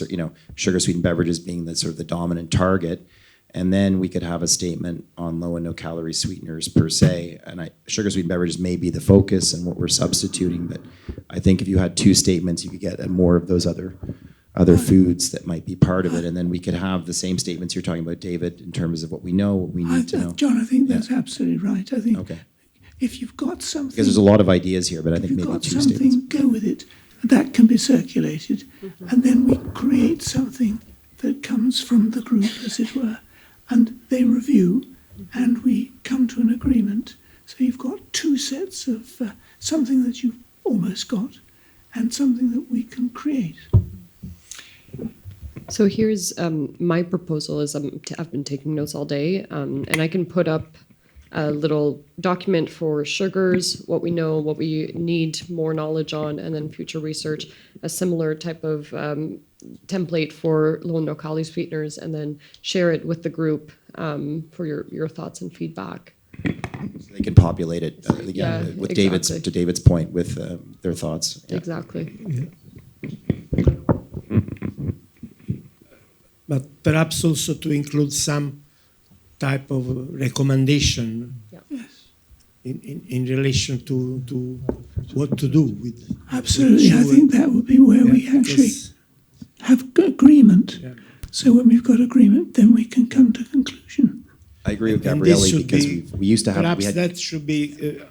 sugar sweetened beverages being the sort of the dominant target. And then we could have a statement on low and no calorie sweeteners per se. And sugar sweetened beverages may be the focus and what we're substituting. But I think if you had two statements, you could get at more of those other foods that might be part of it. And then we could have the same statements you're talking about, David, in terms of what we know, what we need to know. John, I think that's absolutely right. I think if you've got something... Because there's a lot of ideas here, but I think maybe two statements. Go with it. That can be circulated. And then we create something that comes from the group, as it were. And they review, and we come to an agreement. So you've got two sets of something that you've almost got, and something that we can create. So here's my proposal. I've been taking notes all day, and I can put up a little document for sugars, what we know, what we need more knowledge on, and then future research, a similar type of template for low and no calorie sweeteners, and then share it with the group for your thoughts and feedback. So they can populate it with exactly. to David's point with their thoughts. Yeah. Exactly. But perhaps also to include some type of recommendation in relation to what to do with. Absolutely, I think that would be where we actually have agreement. Yeah. So when we've got agreement, then we can come to conclusion. I agree with Gabriele, because we used to have... Perhaps that should be,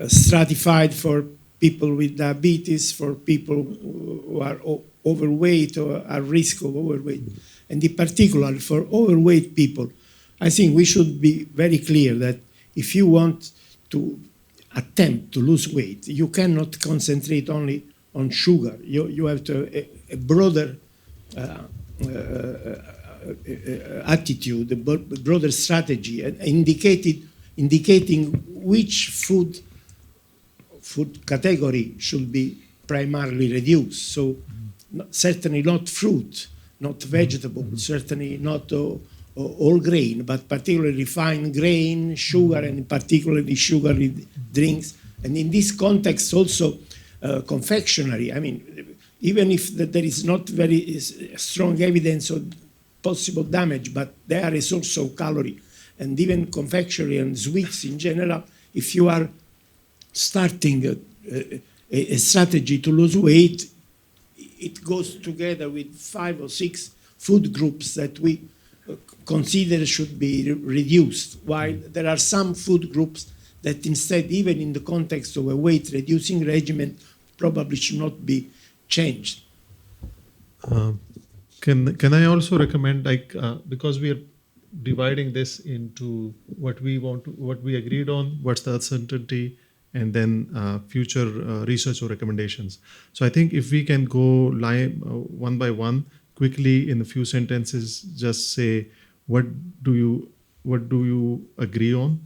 stratified for people with diabetes, for people who are overweight or at risk of overweight. And in particular, for overweight people, I think we should be very clear that if you want to attempt to lose weight, you cannot concentrate only on sugar. You have to a broader attitude, a broader strategy, indicating which food category should be primarily reduced. So certainly not fruit, not vegetable, certainly not all grain, but particularly refined grain, sugar, and particularly sugary drinks. And in this context also confectionery. I mean, even if there is not very strong evidence of possible damage, but they are a source of calorie. And even confectionery and sweets in general, if you are starting a strategy to lose weight, it goes together with 5 or 6 food groups that we consider should be reduced, while there are some food groups that instead, even in the context of a weight-reducing regimen, probably should not be changed. Can I also recommend, like, because we are dividing this into what we want to, what we agreed on, what's the uncertainty, and then future research or recommendations. So I think if we can go one by one quickly in a few sentences, just say what do you agree on,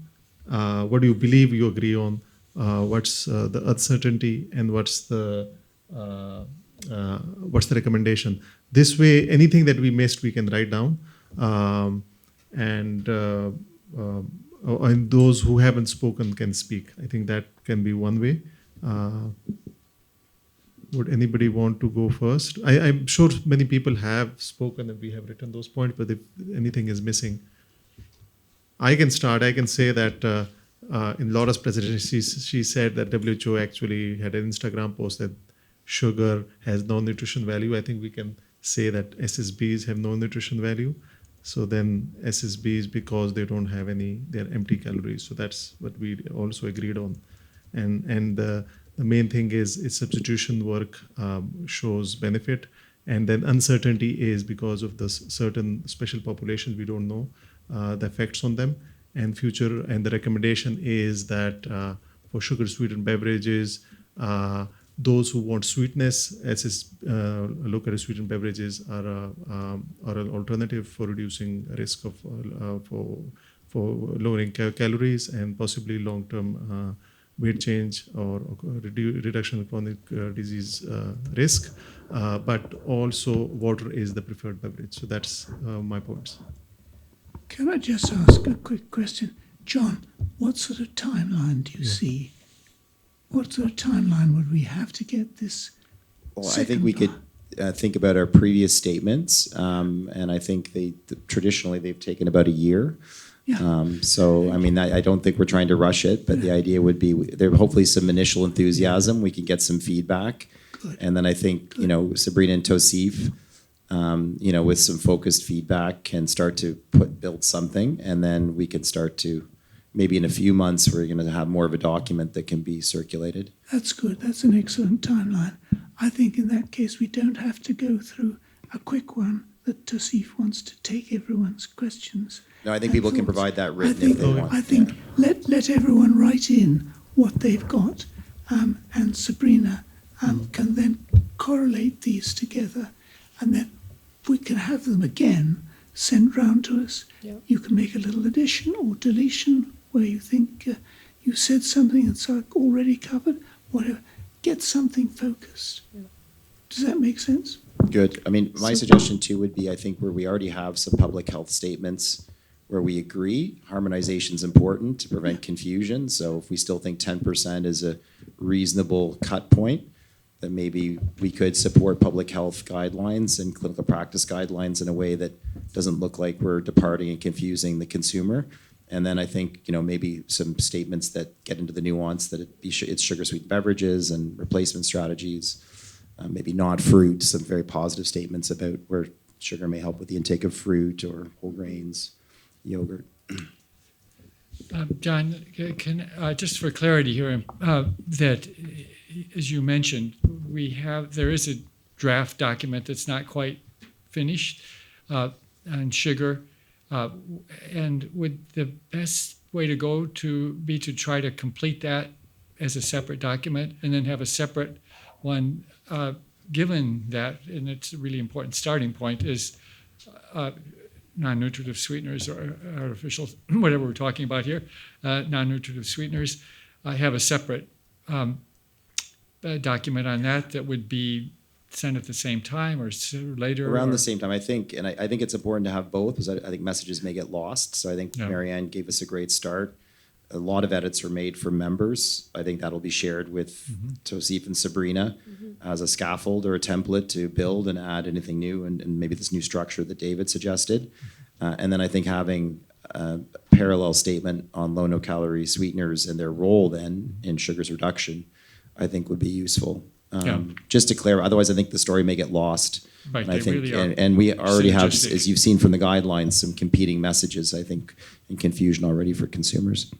what do you believe you agree on, what's the uncertainty, and what's the recommendation. This way, anything that we missed, we can write down. And those who haven't spoken can speak. I think that can be one way. Would anybody want to go first? I'm sure many people have spoken and we have written those points, but if anything is missing, I can start. I can say that in Laura's presentation, she said that WHO actually had an Instagram post that sugar has no nutrition value. I think we can say that SSBs have no nutrition value. So then SSBs, because they don't have any, they're empty calories. So that's what we also agreed on. And the main thing is substitution work shows benefit. And then uncertainty is because of the certain special populations we don't know the effects on them. And the recommendation is that for sugar sweetened beverages, those who want sweetness, locally sweetened beverages are an alternative for reducing risk of for lowering calories and possibly long-term weight change or reduction of chronic disease risk. But also, water is the preferred beverage. So that's my points. Can I just ask a quick question, John? What sort of timeline do you see? What sort of timeline would we have to get this? Well, I think we could think about our previous statements, and I think traditionally they've taken about a year. Yeah. So, I mean, I don't think we're trying to rush it, but the idea would be there hopefully some initial enthusiasm. We can get some feedback, and then I think Sabrina and Tosif, with some focused feedback, can start to build something, and then we can start to. Maybe in a few months, we're going to have more of a document that can be circulated. That's good. That's an excellent timeline. I think in that case, we don't have to go through a quick one that Tosif wants to take everyone's questions. No, I think people can provide that written if they want. I think let everyone write in what they've got, and Sabrina can then correlate these together, and then we can have them again sent round to us. Yep. You can make a little addition or deletion where you think you said something that's already covered, whatever. Get something focused. Yep. Does that make sense? Good. I mean, my suggestion too would be, I think where we already have some public health statements where we agree harmonization is important to prevent confusion. So if we still think 10% is a reasonable cut point, then maybe we could support public health guidelines and clinical practice guidelines in a way that doesn't look like we're departing and confusing the consumer. And then I think, maybe some statements that get into the nuance that it's sugar-sweetened beverages and replacement strategies, maybe not fruit, some very positive statements about where sugar may help with the intake of fruit or whole grains, yogurt. John, can just for clarity here, that as you mentioned, there is a draft document that's not quite finished on sugar, and would the best way to go be to try to complete that as a separate document and then have a separate one, given that, and it's a really important starting point, is non-nutritive sweeteners or artificial, whatever we're talking about here, non-nutritive sweeteners. I have a separate document on that would be sent at the same time or later? Around the same time, I think, and I think it's important to have both because I think messages may get lost. So I think Marianne gave us a great start. A lot of edits are made for members. I think that'll be shared with Tosif and Sabrina as a scaffold or a template to build and add anything new and maybe this new structure that David suggested. And then I think having a parallel statement on low no calorie sweeteners and their role then in sugars reduction, I think would be useful. Just to clarify, otherwise I think the story may get lost. Right, And I they think, really are and we already have, synergistic. as you've seen from the guidelines, some competing messages, I think, and confusion already for consumers.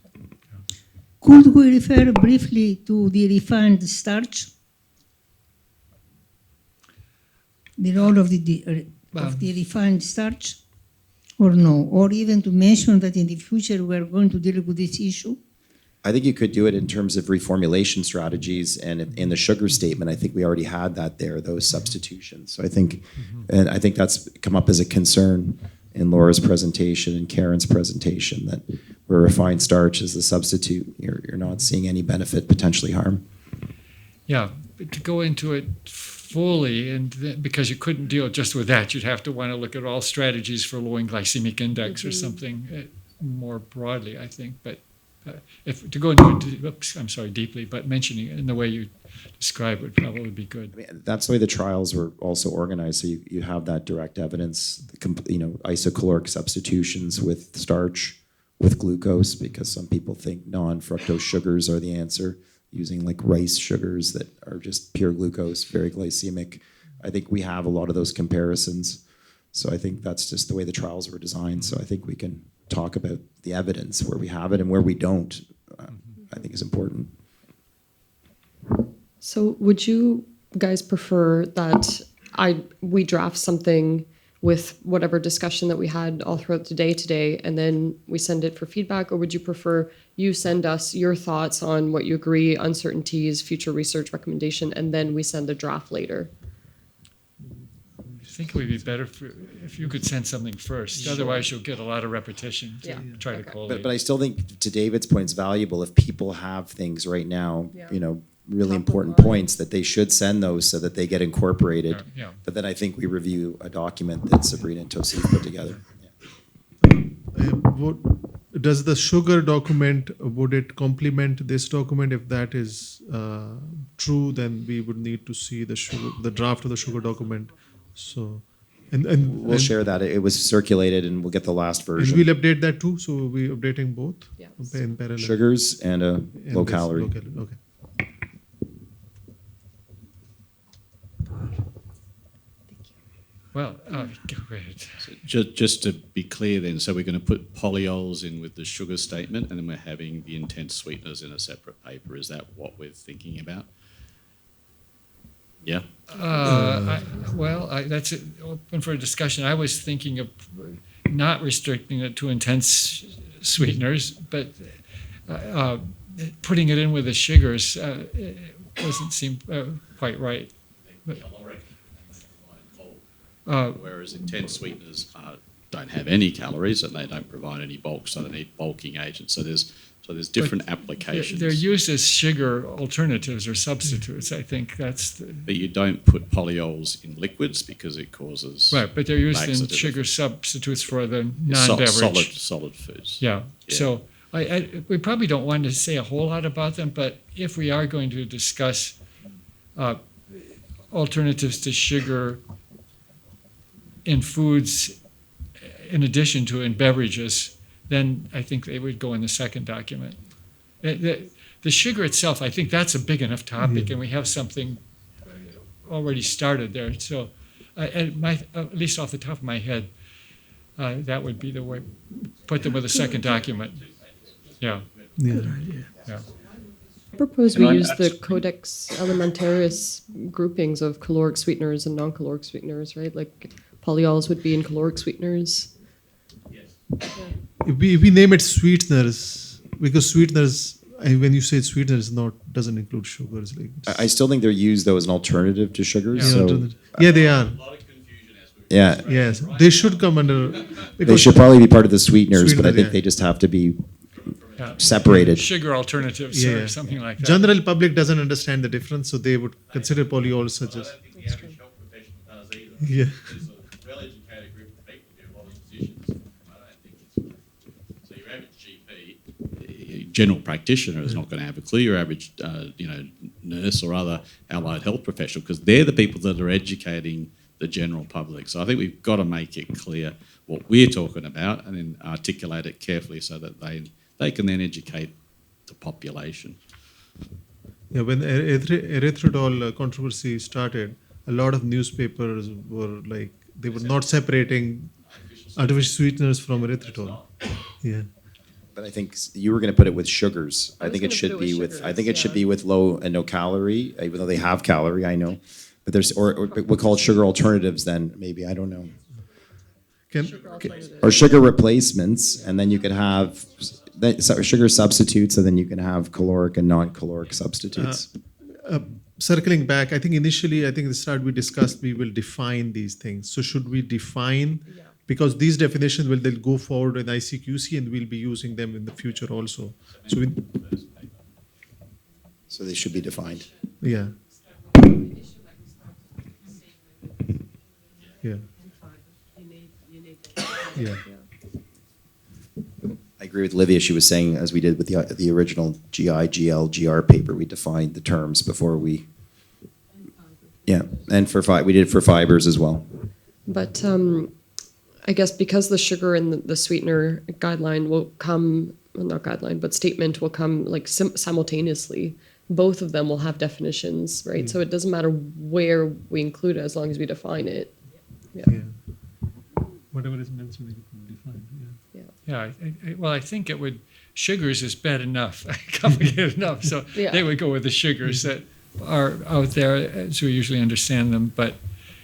Could we refer briefly to the refined starch? The role of the refined starch? Or no? Or even to mention that in the future we are going to deal with this issue? I think you could do it in terms of reformulation strategies, and in the sugar statement, I think we already had that there, those substitutions. So I think, and I think that's come up as a concern in Laura's presentation and Karen's presentation, that where refined starch is the substitute, you're not seeing any benefit, potentially harm. Yeah, but to go into it fully, and because you couldn't deal just with that, you'd have to want to look at all strategies for lowering glycemic index or something more broadly, I think. But if to go into it, deeply, but mentioning it in the way you describe would probably be good. I mean, that's the way the trials were also organized. So you have that direct evidence, isocaloric substitutions with starch, with glucose, because some people think non-fructose sugars are the answer, using like rice sugars that are just pure glucose, very glycemic. I think we have a lot of those comparisons. So I think that's just the way the trials were designed. So I think we can talk about the evidence where we have it and where we don't, I think is important. So would you guys prefer that we draft something with whatever discussion that we had all throughout the day today, and then we send it for feedback, or would you prefer you send us your thoughts on what you agree, uncertainties, future research recommendation, and then we send a draft later? I think it would be better if you could send something first. Otherwise, you'll get a lot of repetition to try to collate. But I still think, to David's point, it's valuable if people have things right now, really important points, that they should send those so that they get incorporated. Yeah. But then I think we review a document that Sabrina and Tosif put together. Does the sugar document, would it complement this document? If that is true, then we would need to see the draft of the sugar document. So, We'll share that. It was circulated, and we'll get the last version. And we'll update that too. So we're updating both in parallel. Sugars and low calorie. Okay. Well, go ahead. So just to be clear then, so we're going to put polyols in with the sugar statement, and then we're having the intense sweeteners in a separate paper. Is that what we're thinking about? Yeah. That's open for discussion. I was thinking of not restricting it to intense sweeteners, but putting it in with the sugars doesn't seem quite right. Whereas intense sweeteners don't have any calories and they don't provide any bulk, so they need bulking agents. So there's different applications. They're used as sugar alternatives or substitutes. I think that's. But you don't put polyols in liquids because it causes. Right, but they're used in laxative sugar substitutes for the non-beverage. Solid foods. Yeah. So we probably don't want to say a whole lot about them, but if we are going to discuss alternatives to sugar in foods, in addition to in beverages, then I think they would go in the second document. The sugar itself, I think that's a big enough topic, and we have something already started there. So, at least off the top of my head, that would be the way. Put them with a second document. Yeah. I propose we use the Codex Alimentarius groupings of caloric sweeteners and non-caloric sweeteners, right? Like polyols would be in caloric sweeteners. If we name it sweeteners, because sweeteners, when you say sweeteners, doesn't include sugars. Like I still think they're used though as an alternative to sugars. They are. Yeah. Yes, they should come under. They should probably be part of the sweeteners, but I think they just have to be separated. Sugar alternatives or something like that. General public doesn't understand the difference, so they would consider polyols such as. Yeah. general practitioner is not going to have a clue. Your average, nurse or other allied health professional, because they're the people that are educating the general public. So I think we've got to make it clear what we're talking about and then articulate it carefully so that they can then educate the population. Yeah, when the erythritol controversy started, a lot of newspapers were like, they were not separating artificial sweeteners from erythritol. Yeah. But I think you were going to put it with sugars. I think it gonna should put it be with with. I sugars, think it should yeah. be with low and no calorie, even though they have calorie. I know, but there's or we call it sugar alternatives. Then maybe I don't know, or sugar replacements, and then you could have sugar substitutes, and then you can have caloric and non-caloric substitutes. Circling back, I think initially, at the start we discussed we will define these things. So should we define, because these definitions they'll go forward in ICQC and we'll be using them in the future also. So they should be defined. Yeah. Yeah. Yeah. I agree with Livia. She was saying, as we did with the original GI, GL, GR paper, we defined the terms before we. Yeah, and we did for fibers as well. But I guess because the sugar and the sweetener guideline will come, well, not guideline, but statement will come like simultaneously. Both of them will have definitions, right? So it doesn't matter where we include it as long as we define it. Yeah. Whatever is mentioned, we can define. Yeah, well, I think it would, sugars is bad enough, complicated enough. So they would go with the sugars that are out there as we usually understand them. But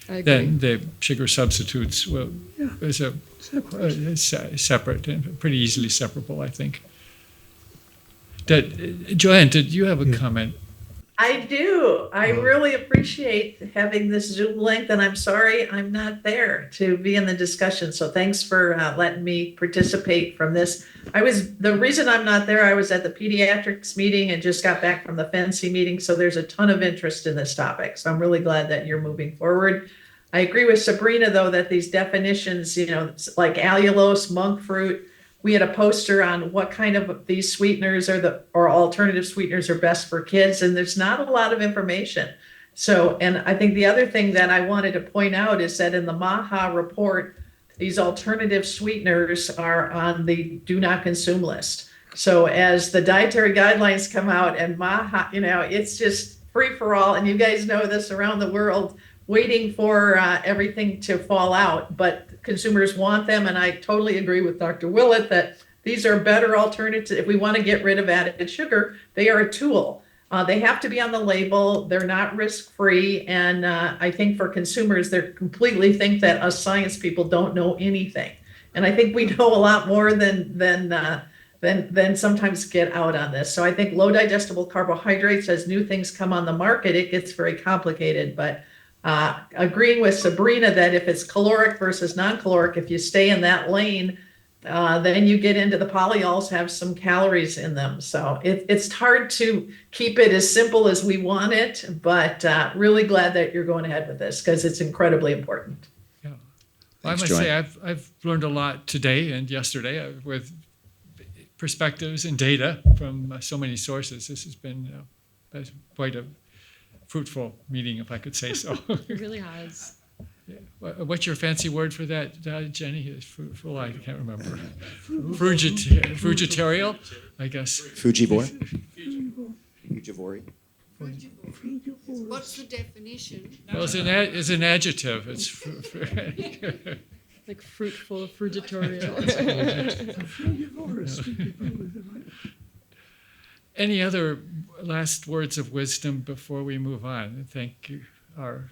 then the sugar substitutes is separate and pretty easily separable, I think. Joanne, did you have a comment? I do. I really appreciate having this Zoom link, and I'm sorry I'm not there to be in the discussion. So thanks for letting me participate from this. The reason I'm not there, I was at the pediatrics meeting and just got back from the FNCE meeting. So there's a ton of interest in this topic. So I'm really glad that you're moving forward. I agree with Sabrina, though, that these definitions, like allulose, monk fruit, we had a poster on what kind of these sweeteners or alternative sweeteners are best for kids, and there's not a lot of information. So, and I think the other thing that I wanted to point out is that in the MAHA report, these alternative sweeteners are on the do not consume list. So as the dietary guidelines come out and MAHA, it's just free for all, and you guys know this around the world, waiting for everything to fall out, but consumers want them, and I totally agree with Dr. Willett that these are better alternatives. If we want to get rid of added sugar, they are a tool. They have to be on the label. They're not risk-free, and I think for consumers, they completely think that us science people don't know anything, and I think we know a lot more than sometimes get out on this. So I think low digestible carbohydrates, as new things come on the market, it gets very complicated, but agreeing with Sabrina that if it's caloric versus non-caloric, if you stay in that lane, then you get into the polyols have some calories in them. So it's hard to keep it as simple as we want it, but really glad that you're going ahead with this because it's incredibly important. Yeah, Thanks, I must Joanne. say I've learned a lot today and yesterday with perspectives and data from so many sources. This has been quite a fruitful meeting, if I could say so. It really has. Yeah. What's your fancy word for that, Jenny? Is fruitful? I can't remember. Frugitorial, I guess. Fujivore. Fujivori. What's the definition? Well, it's an adjective. It's like fruitful, frugitorial. Any other last words of wisdom before we move on? Thank you, our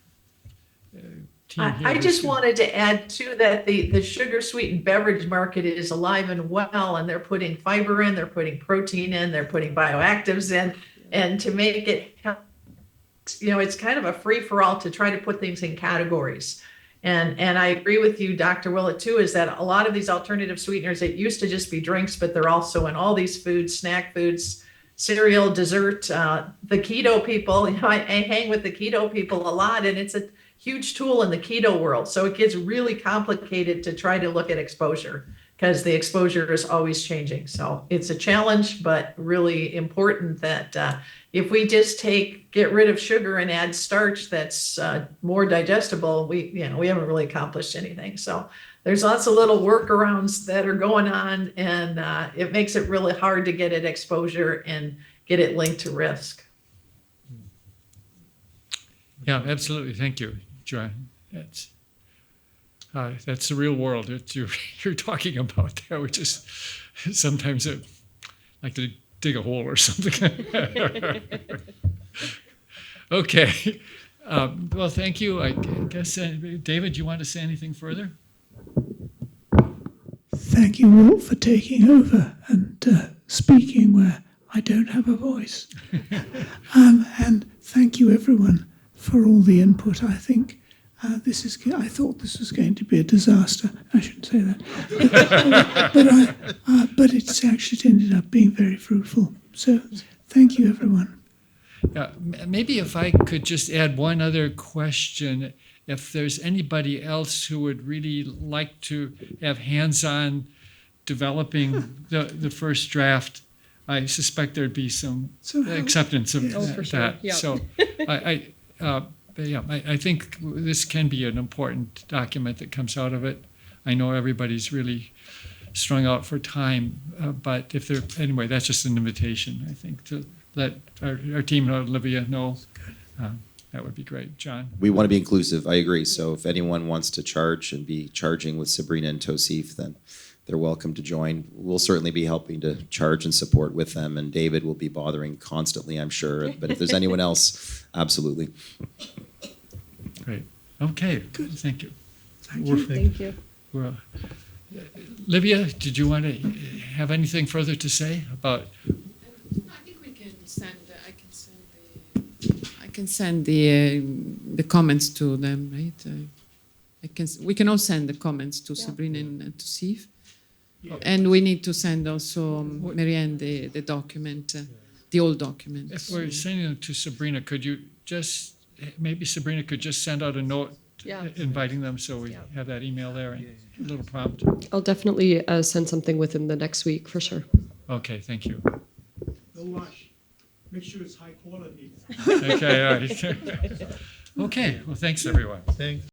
team here. I just wanted to add too that the sugar sweetened beverage market is alive and well, and they're putting fiber in, they're putting protein in, they're putting bioactives in, and to make it, it's kind of a free for all to try to put things in categories. And I agree with you, Dr. Willett, too, is that a lot of these alternative sweeteners, it used to just be drinks, but they're also in all these foods, snack foods, cereal, dessert, the keto people. I hang with the keto people a lot, and it's a huge tool in the keto world. So it gets really complicated to try to look at exposure. because the exposure is always changing. So it's a challenge, but really important that if we just get rid of sugar and add starch that's more digestible, we haven't really accomplished anything. So there's lots of little workarounds that are going on, and it makes it really hard to get at exposure and get it linked to risk. Yeah, absolutely. Thank you, John. That's the real world that you're talking about there, which is sometimes like to dig a hole or something. Okay. Well, thank you. I guess, David, you want to say anything further? Thank you, Walt, for taking over and speaking where I don't have a voice. And thank you, everyone, for all the input. I think I thought this was going to be a disaster. I shouldn't say that, but it's actually ended up being very fruitful. So, thank you, everyone. Maybe if I could just add one other question. If there's anybody else who would really like to have hands-on developing the first draft, I suspect there'd be some acceptance of for sure. that. Yep. So I think this can be an important document that comes out of it. I know everybody's really strung out for time, but anyway, that's just an invitation, I think, to let our team and Olivia know. That would be great. John? We want to be inclusive. I agree. So if anyone wants to charge and be charging with Sabrina and Tosif, then they're welcome to join. We'll certainly be helping to charge and support with them, and David will be bothering constantly, I'm sure. But if there's anyone else, absolutely. Great. Okay. Good. Thank you. Thank you. Well, Livia, did you want to have anything further to say about? I think we can send. I can send the comments to them, right? We can all send the comments to Sabrina and to Sif. And we need to send also Marianne the document, the old document. If we're sending them to Sabrina, could you maybe Sabrina could just send out a note inviting them so we have that email there and a little prompt? I'll definitely send something within the next week for sure. Okay, thank you. No rush. Make sure it's high quality. Okay, all right. Okay, well, thanks, everyone. Thanks.